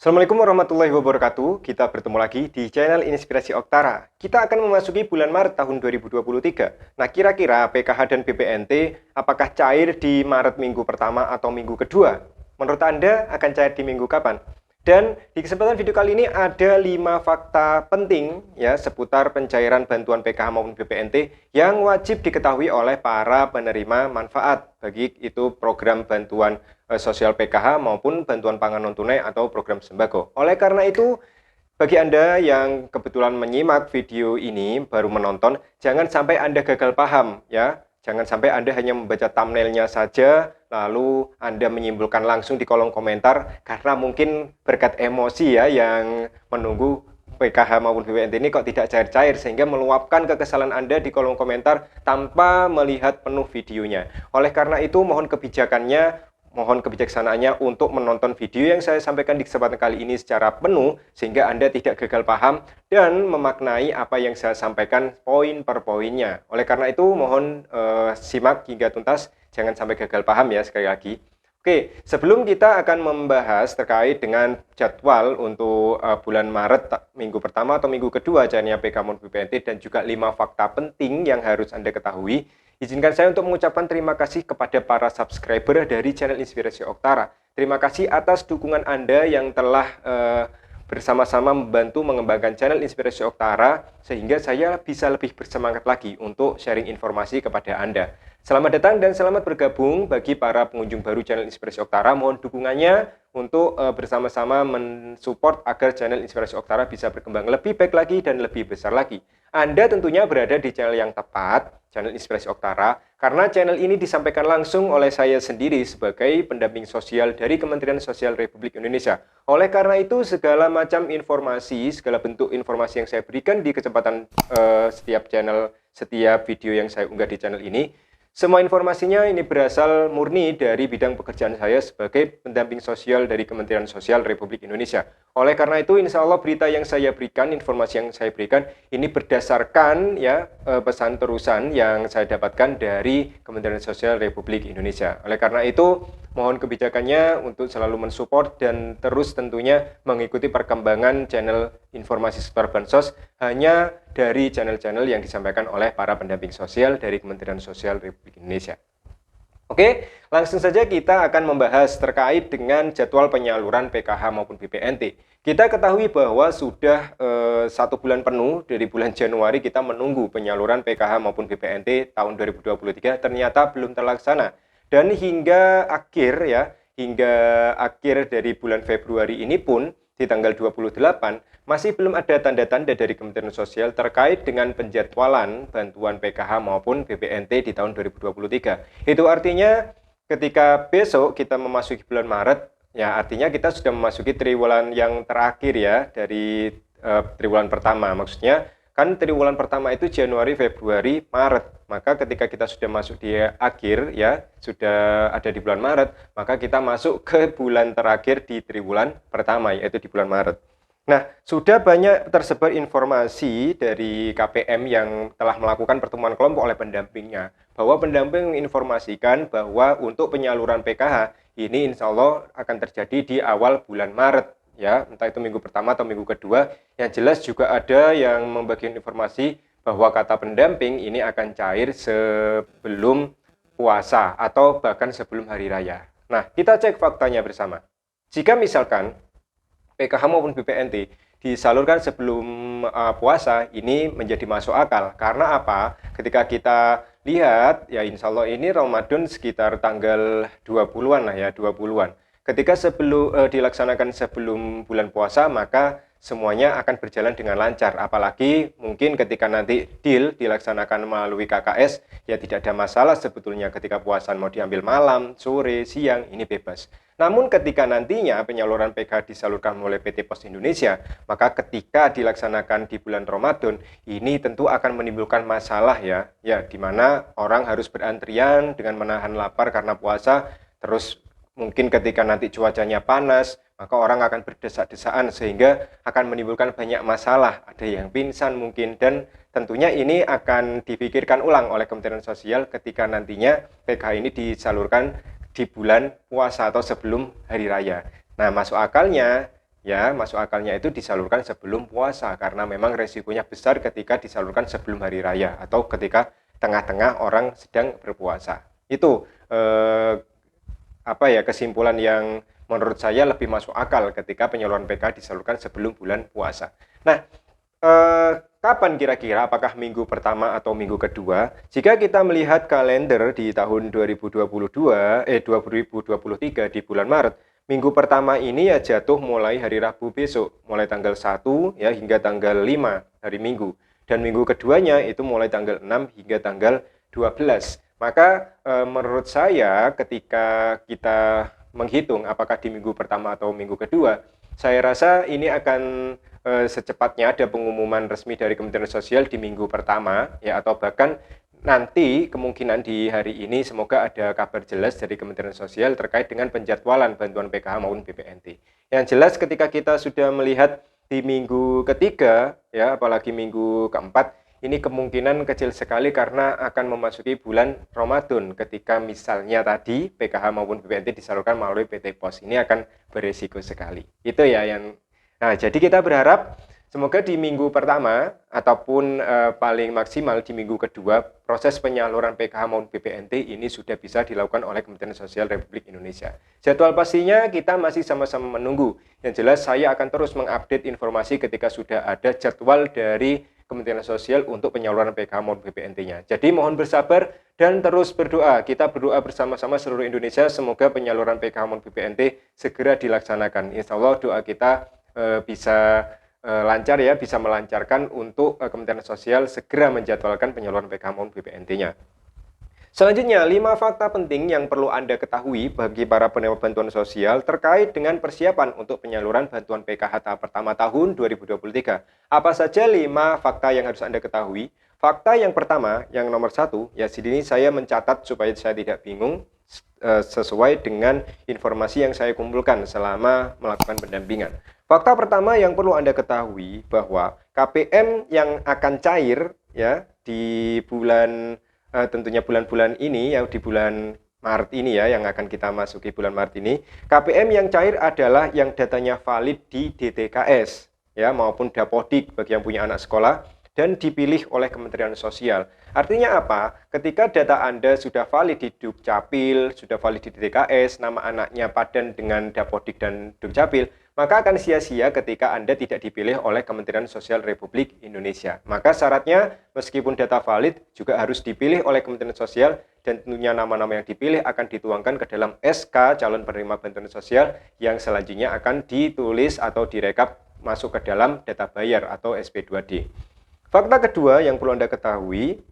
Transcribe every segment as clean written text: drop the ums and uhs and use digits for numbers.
Assalamualaikum warahmatullahi wabarakatuh. Kita bertemu lagi di channel Inspirasi Oktara. Kita akan memasuki bulan Maret tahun 2023. Nah, kira-kira PKH dan BPNT apakah cair di Maret minggu pertama atau minggu kedua? Menurut Anda akan cair di minggu kapan? Dan di kesempatan video kali ini ada 5 fakta penting ya seputar pencairan bantuan PKH maupun BPNT yang wajib diketahui oleh para penerima manfaat, bagi itu program bantuan sosial PKH maupun bantuan pangan non tunai atau program sembako. Oleh karena itu, bagi Anda yang kebetulan menyimak video ini baru menonton, jangan sampai Anda gagal paham ya. Jangan sampai Anda hanya membaca thumbnailnya saja, lalu Anda menyimpulkan langsung di kolom komentar karena mungkin berkat emosi ya yang menunggu PKH maupun BPNT ini kok tidak cair-cair sehingga meluapkan kekesalan Anda di kolom komentar tanpa melihat penuh videonya. Oleh karena itu mohon kebijaksanaannya untuk menonton video yang saya sampaikan di kesempatan kali ini secara penuh sehingga Anda tidak gagal paham dan memaknai apa yang saya sampaikan poin per poinnya. Oleh karena itu mohon simak hingga tuntas, jangan sampai gagal paham ya sekali lagi. Oke, sebelum kita akan membahas terkait dengan jadwal untuk bulan Maret minggu pertama atau minggu kedua cairnya PKH maupun BPNT dan juga 5 fakta penting yang harus Anda ketahui, izinkan saya untuk mengucapkan terima kasih kepada para subscriber dari channel Inspirasi Oktara. Terima kasih atas dukungan Anda yang telah bersama-sama membantu mengembangkan channel Inspirasi Oktara sehingga saya bisa lebih bersemangat lagi untuk sharing informasi kepada Anda. Selamat datang dan selamat bergabung bagi para pengunjung baru channel Inspirasi Oktara. Mohon dukungannya untuk bersama-sama mensupport agar channel Inspirasi Oktara bisa berkembang lebih baik lagi dan lebih besar lagi. Anda tentunya berada di channel yang tepat, channel Inspirasi Oktara, karena channel ini disampaikan langsung oleh saya sendiri sebagai pendamping sosial dari Kementerian Sosial Republik Indonesia. Oleh karena itu, segala macam informasi, segala bentuk informasi yang saya berikan di kesempatan setiap video yang saya unggah di channel ini, semua informasinya ini berasal murni dari bidang pekerjaan saya sebagai pendamping sosial dari Kementerian Sosial Republik Indonesia. Oleh karena itu, insya Allah berita yang saya berikan, informasi yang saya berikan, ini berdasarkan ya pesan terusan yang saya dapatkan dari Kementerian Sosial Republik Indonesia. Oleh karena itu, mohon kebijakannya untuk selalu mensupport dan terus tentunya mengikuti perkembangan channel informasi seputar bansos hanya dari channel-channel yang disampaikan oleh para pendamping sosial dari Kementerian Sosial Republik Indonesia. Oke, langsung saja kita akan membahas terkait dengan jadwal penyaluran PKH maupun BPNT. Kita ketahui bahwa sudah 1 bulan penuh dari bulan Januari kita menunggu penyaluran PKH maupun BPNT tahun 2023 ternyata belum terlaksana. Dan hingga akhir dari bulan Februari ini pun di tanggal 28 masih belum ada tanda-tanda dari Kementerian Sosial terkait dengan penjadwalan bantuan PKH maupun BPNT di tahun 2023. Itu artinya ketika besok kita memasuki bulan Maret, ya artinya kita sudah memasuki triwulan yang terakhir ya dari triwulan pertama. Maksudnya kan triwulan pertama itu Januari, Februari, Maret. Maka ketika kita sudah masuk di akhir ya, sudah ada di bulan Maret, maka kita masuk ke bulan terakhir di triwulan pertama yaitu di bulan Maret. Nah, sudah banyak tersebar informasi dari KPM yang telah melakukan pertemuan kelompok oleh pendampingnya, bahwa pendamping menginformasikan bahwa untuk penyaluran PKH ini insya Allah akan terjadi di awal bulan Maret, ya, entah itu minggu pertama atau minggu kedua. Yang jelas juga ada yang membagikan informasi bahwa kata pendamping ini akan cair sebelum puasa atau bahkan sebelum hari raya. Nah, kita cek faktanya bersama. Jika misalkan PKH maupun BPNT disalurkan sebelum puasa, ini menjadi masuk akal. Karena apa? Ketika kita lihat, ya insya Allah ini Ramadan sekitar tanggal 20-an lah ya, 20-an. Ketika dilaksanakan sebelum bulan puasa, maka semuanya akan berjalan dengan lancar. Apalagi mungkin ketika nanti deal dilaksanakan melalui KKS, ya tidak ada masalah sebetulnya ketika puasa mau diambil malam, sore, siang, ini bebas. Namun ketika nantinya penyaluran PKH disalurkan oleh PT Pos Indonesia, maka ketika dilaksanakan di bulan Ramadan, ini tentu akan menimbulkan masalah ya, di mana orang harus berantrian dengan menahan lapar karena puasa, terus mungkin ketika nanti cuacanya panas, maka orang akan berdesak-desaan sehingga akan menimbulkan banyak masalah. Ada yang pingsan mungkin, dan tentunya ini akan dipikirkan ulang oleh Kementerian Sosial ketika nantinya PKH ini disalurkan di bulan puasa atau sebelum hari raya. Nah, masuk akalnya ya masuk akalnya itu disalurkan sebelum puasa karena memang resikonya besar ketika disalurkan sebelum hari raya atau ketika tengah-tengah orang sedang berpuasa. Itu kesimpulan yang menurut saya lebih masuk akal ketika penyaluran PKH disalurkan sebelum bulan puasa. Nah, kapan kira-kira, apakah minggu pertama atau minggu kedua? Jika kita melihat kalender di tahun 2023 di bulan Maret, minggu pertama ini ya jatuh mulai hari Rabu besok, mulai tanggal 1 ya hingga tanggal 5 hari Minggu. Dan minggu keduanya itu mulai tanggal 6 hingga tanggal 12. Maka menurut saya ketika kita menghitung apakah di minggu pertama atau minggu kedua, saya rasa ini akan secepatnya ada pengumuman resmi dari Kementerian Sosial di minggu pertama ya, atau bahkan nanti kemungkinan di hari ini semoga ada kabar jelas dari Kementerian Sosial terkait dengan penjadwalan bantuan PKH maupun BPNT. Yang jelas ketika kita sudah melihat di minggu ketiga ya, apalagi minggu keempat, ini kemungkinan kecil sekali karena akan memasuki bulan Ramadan ketika misalnya tadi PKH maupun BPNT disalurkan melalui PT POS. Ini akan beresiko sekali. Itu ya yang. Nah, jadi kita berharap semoga di minggu pertama ataupun paling maksimal di minggu kedua proses penyaluran PKH maupun BPNT ini sudah bisa dilakukan oleh Kementerian Sosial Republik Indonesia. Jadwal pastinya kita masih sama-sama menunggu. Yang jelas saya akan terus mengupdate informasi ketika sudah ada jadwal dari Kementerian Sosial untuk penyaluran PKH maupun BPNT-nya. Jadi mohon bersabar dan terus berdoa. Kita berdoa bersama-sama seluruh Indonesia semoga penyaluran PKH maupun BPNT segera dilaksanakan. Insya Allah doa kita bisa lancar ya, bisa melancarkan untuk Kementerian Sosial segera menjadwalkan penyaluran PKH maupun BPNT-nya. Selanjutnya, 5 fakta penting yang perlu Anda ketahui bagi para penerima bantuan sosial terkait dengan persiapan untuk penyaluran bantuan PKH tahap pertama tahun 2023. Apa saja 5 fakta yang harus Anda ketahui? Fakta yang pertama, yang nomor 1, ya sini saya mencatat supaya saya tidak bingung sesuai dengan informasi yang saya kumpulkan selama melakukan pendampingan. Fakta pertama yang perlu Anda ketahui bahwa KPM yang akan cair ya di bulan tentunya bulan-bulan ini ya, di bulan Maret ini ya, yang akan kita masuki bulan Maret ini, KPM yang cair adalah yang datanya valid di DTKS ya maupun Dapodik bagi yang punya anak sekolah dan dipilih oleh Kementerian Sosial. Artinya apa? Ketika data Anda sudah valid di Dukcapil, sudah valid di DTKS, nama anaknya padan dengan Dapodik dan Dukcapil, maka akan sia-sia ketika Anda tidak dipilih oleh Kementerian Sosial Republik Indonesia. Maka syaratnya meskipun data valid juga harus dipilih oleh Kementerian Sosial dan tentunya nama-nama yang dipilih akan dituangkan ke dalam SK calon penerima bantuan sosial yang selanjutnya akan ditulis atau direkap masuk ke dalam data bayar atau SP2D. Fakta kedua yang perlu Anda ketahui,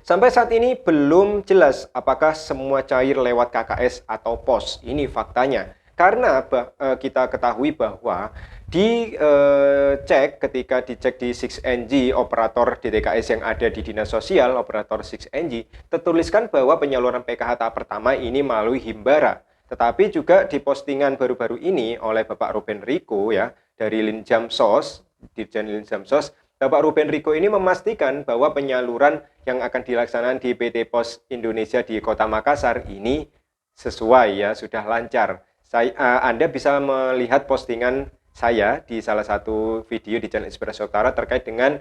sampai saat ini belum jelas apakah semua cair lewat KKS atau POS. Ini faktanya. Karena kita ketahui bahwa ketika dicek di 6NG operator DTKS yang ada di Dinas Sosial, operator 6NG, tertuliskan bahwa penyaluran PKH tahap pertama ini melalui Himbara. Tetapi juga di postingan baru-baru ini oleh Bapak Ruben Riko ya dari Linjamsos, Dirjen Linjamsos, Bapak Ruben Riko ini memastikan bahwa penyaluran yang akan dilaksanakan di PT POS Indonesia di Kota Makassar ini sesuai ya, sudah lancar. Anda bisa melihat postingan saya di salah satu video di channel Inspirasi Utara terkait dengan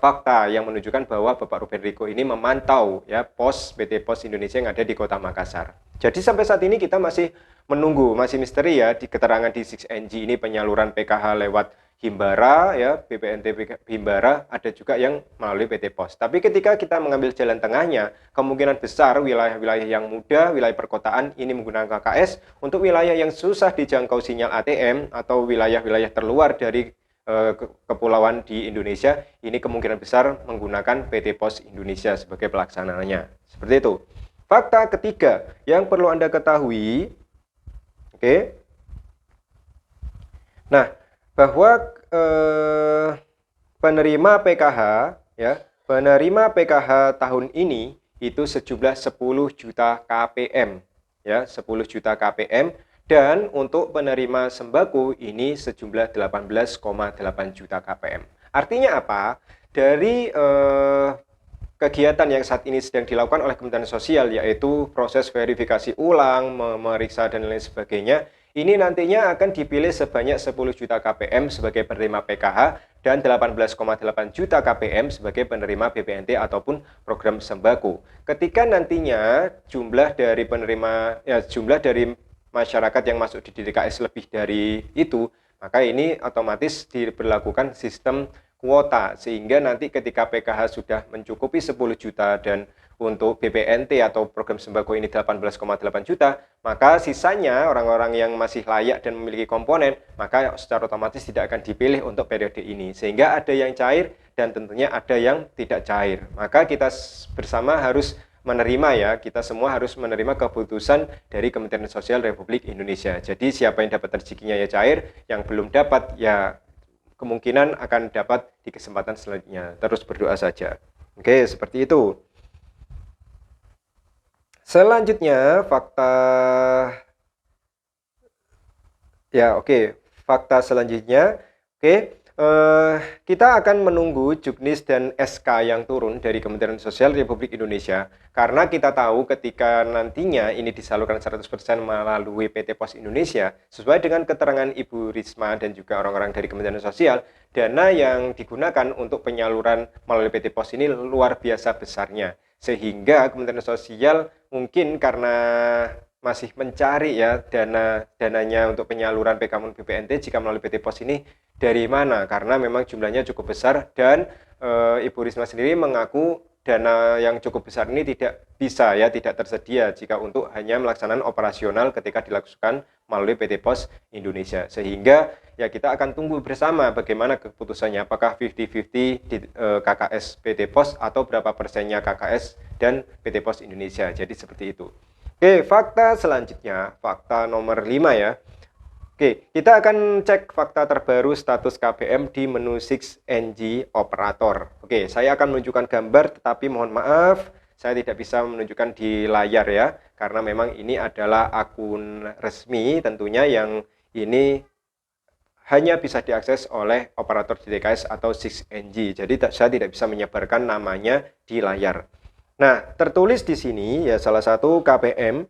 fakta yang menunjukkan bahwa Bapak Ruben Riko ini memantau ya PT POS Indonesia yang ada di Kota Makassar. Jadi sampai saat ini kita masih menunggu, masih misteri ya di keterangan di 6NG ini penyaluran PKH lewat Himbara ya, BPNT Himbara, ada juga yang melalui PT POS. Tapi ketika kita mengambil jalan tengahnya, kemungkinan besar wilayah-wilayah yang muda, wilayah perkotaan ini menggunakan KKS. Untuk wilayah yang susah dijangkau sinyal ATM atau wilayah-wilayah terluar dari kepulauan di Indonesia, ini kemungkinan besar menggunakan PT POS Indonesia sebagai pelaksananya. Seperti itu. Fakta ketiga yang perlu Anda ketahui, nah, bahwa penerima PKH ya, penerima PKH tahun ini itu sejumlah 10 juta KPM ya, 10 juta KPM, dan untuk penerima sembako ini sejumlah 18,8 juta KPM. Artinya apa? Dari kegiatan yang saat ini sedang dilakukan oleh Kementerian Sosial, yaitu proses verifikasi ulang, memeriksa dan lain sebagainya, Ini nantinya akan dipilih sebanyak 10 juta KPM sebagai penerima PKH dan 18,8 juta KPM sebagai penerima BPNT ataupun program sembako. Ketika nantinya jumlah dari masyarakat yang masuk di DTKS lebih dari itu, maka ini otomatis diberlakukan sistem kuota, sehingga nanti ketika PKH sudah mencukupi 10 juta dan untuk BPNT atau program sembako ini 18,8 juta, maka sisanya orang-orang yang masih layak dan memiliki komponen, maka secara otomatis tidak akan dipilih untuk periode ini, sehingga ada yang cair dan tentunya ada yang tidak cair. Maka kita bersama harus menerima, ya, kita semua harus menerima keputusan dari Kementerian Sosial Republik Indonesia. Jadi siapa yang dapat rezekinya ya cair, yang belum dapat ya kemungkinan akan dapat di kesempatan selanjutnya. Terus berdoa saja. Oke, seperti itu. Selanjutnya fakta selanjutnya. Kita akan menunggu Juknis dan SK yang turun dari Kementerian Sosial Republik Indonesia, karena kita tahu ketika nantinya ini disalurkan 100% melalui PT Pos Indonesia, sesuai dengan keterangan Ibu Risma dan juga orang-orang dari Kementerian Sosial, dana yang digunakan untuk penyaluran melalui PT Pos ini luar biasa besarnya, sehingga Kementerian Sosial mungkin karena masih mencari ya dananya untuk penyaluran PKM BPNT jika melalui PT Pos ini dari mana, karena memang jumlahnya cukup besar dan Ibu Risma sendiri mengaku dana yang cukup besar ini tidak tersedia jika untuk hanya melaksanakan operasional ketika dilakukan melalui PT Pos Indonesia, sehingga ya kita akan tunggu bersama bagaimana keputusannya, apakah 50-50 di KKS PT Pos atau berapa persennya KKS dan PT Pos Indonesia. Jadi seperti itu. Oke, fakta selanjutnya, fakta nomor 5 ya. Oke, kita akan cek fakta terbaru status KPM di menu 6NG Operator. Oke, saya akan menunjukkan gambar, tetapi mohon maaf, saya tidak bisa menunjukkan di layar ya, karena memang ini adalah akun resmi tentunya yang ini hanya bisa diakses oleh operator DTKS atau 6NG. Jadi saya tidak bisa menyebarkan namanya di layar. Nah, tertulis di sini ya salah satu KPM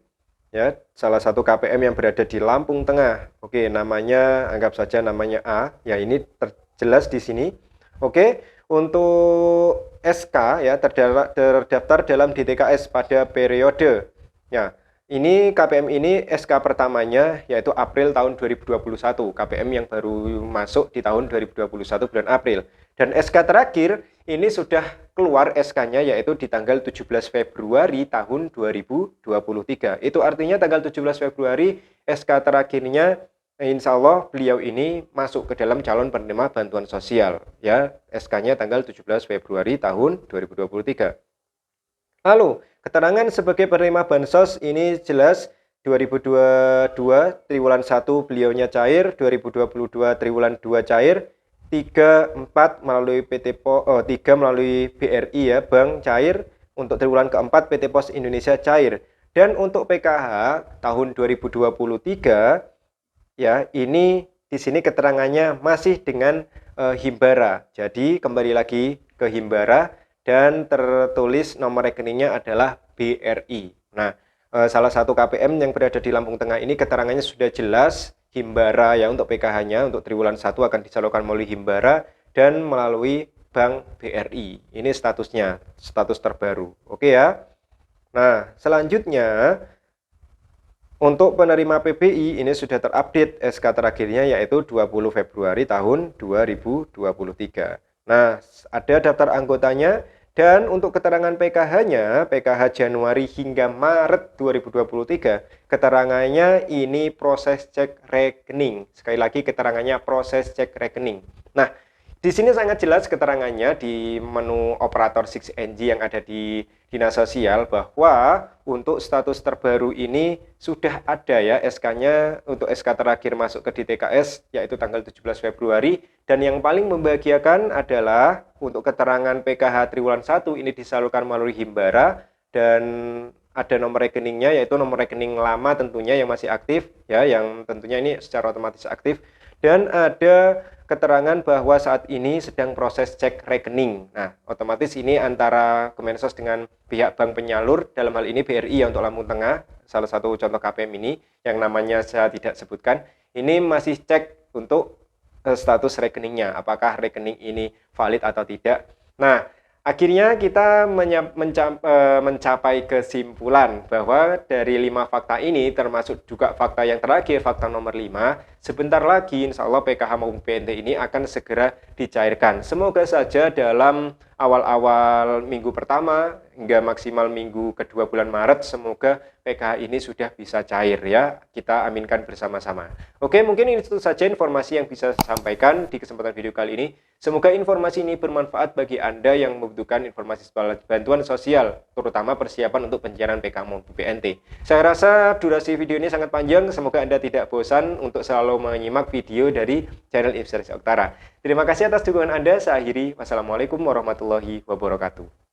yang berada di Lampung Tengah. Oke, namanya anggap saja namanya A. Ya, ini terjelas di sini. Oke, untuk SK ya terdaftar dalam DTKS pada periode. Ya, ini KPM ini SK pertamanya yaitu April tahun 2021. KPM yang baru masuk di tahun 2021 bulan April. Dan SK terakhir ini sudah keluar SK-nya yaitu di tanggal 17 Februari tahun 2023. Itu artinya tanggal 17 Februari SK terakhirnya insya Allah beliau ini masuk ke dalam calon penerima bantuan sosial. Ya, SK-nya tanggal 17 Februari tahun 2023. Lalu, keterangan sebagai penerima bansos ini jelas 2022 triwulan 1 beliaunya cair, 2022 triwulan 2 cair, 3 4 melalui melalui BRI ya, bank cair, untuk triwulan keempat PT Pos Indonesia cair. Dan untuk PKH tahun 2023 ya, ini di sini keterangannya masih dengan Himbara. Jadi kembali lagi ke Himbara dan tertulis nomor rekeningnya adalah BRI. Nah, salah satu KPM yang berada di Lampung Tengah ini keterangannya sudah jelas Himbara ya, untuk PKH-nya untuk triwulan 1 akan disalurkan melalui Himbara dan melalui Bank BRI. Ini statusnya, status terbaru. Oke ya. Nah, selanjutnya untuk penerima PBI ini sudah terupdate SK terakhirnya yaitu 20 Februari tahun 2023. Nah, ada daftar anggotanya. Dan untuk keterangan PKH-nya, PKH Januari hingga Maret 2023, keterangannya ini proses cek rekening. Sekali lagi keterangannya proses cek rekening. Nah, di sini sangat jelas keterangannya di menu operator 6NG yang ada di Dinas Sosial bahwa untuk status terbaru ini sudah ada ya SK-nya. Untuk SK terakhir masuk ke DTKS yaitu tanggal 17 Februari, dan yang paling membahagiakan adalah untuk keterangan PKH triwulan 1 ini disalurkan melalui Himbara dan ada nomor rekeningnya yaitu nomor rekening lama tentunya yang masih aktif ya, yang tentunya ini secara otomatis aktif, dan ada keterangan bahwa saat ini sedang proses cek rekening. Nah, otomatis ini antara Kemensos dengan pihak bank penyalur, dalam hal ini BRI ya untuk Lampung Tengah, salah satu contoh KPM ini yang namanya saya tidak sebutkan, ini masih cek untuk status rekeningnya, apakah rekening ini valid atau tidak. Nah, akhirnya kita mencapai kesimpulan bahwa dari 5 fakta ini, termasuk juga fakta yang terakhir, fakta nomor 5, sebentar lagi insya Allah PKH maupun PNT ini akan segera dicairkan. Semoga saja dalam awal-awal minggu pertama hingga maksimal minggu kedua bulan Maret, semoga PKH ini sudah bisa cair ya. Kita aminkan bersama-sama. Oke, mungkin itu saja informasi yang bisa saya sampaikan di kesempatan video kali ini. Semoga informasi ini bermanfaat bagi Anda yang membutuhkan informasi bantuan sosial, terutama persiapan untuk pencairan PKH maupun PNT. Saya rasa durasi video ini sangat panjang, semoga Anda tidak bosan untuk selalu menyimak video dari channel Investasi Oktara. Terima kasih atas dukungan Anda, saya akhiri. Wassalamualaikum warahmatullahi wabarakatuh.